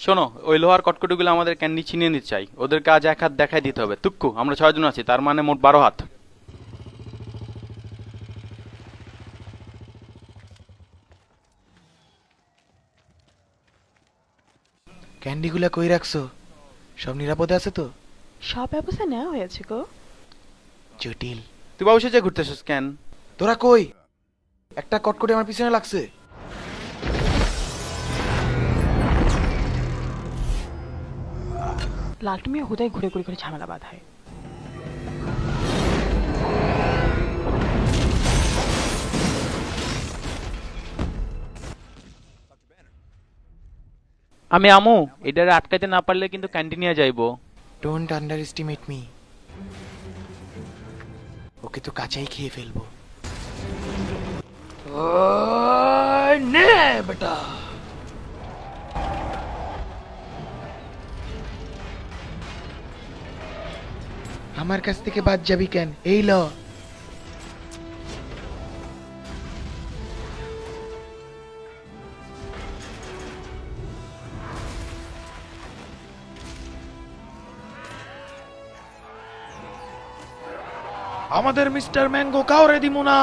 শোনো, ওই লোহার কটকটিগুলো আমাদের ক্যান্ডি ছিনিয়ে নিতে চাই, ওদেরকে আজ এক হাত দেখাই দিতে হবে। তুক্কু, আমরা 6 জন আছি, তার মানে মোট 12 হাত। ক্যান্ডিগুলা কই রাখছো? সব নিরাপদে আছে তো? সব ব্যবস্থা নেওয়া হয়েছে গো। জটিল। তুই বাবু সেজে ঘুরতেছিস কেন? তোরা কই? একটা কটকটি আমার পিছনে লাগছে। লালটু মিয়া হুদায় ঘুরে ঘুরে ঘুরে ঝামেলা বাঁধায়। আমি আমু, এটারে আটকাইতে না পারলে কিন্তু ক্যান্ডি নিয়ে যাইবো। Don't underestimate me. Okay তো কাঁচাই খেয়ে ফেলবো। নে বেটা। আমার কাছ থেকে বাদ যাবি কেন? এই ল। আমাদের মিস্টার ম্যাঙ্গো কাউরে দিমু না।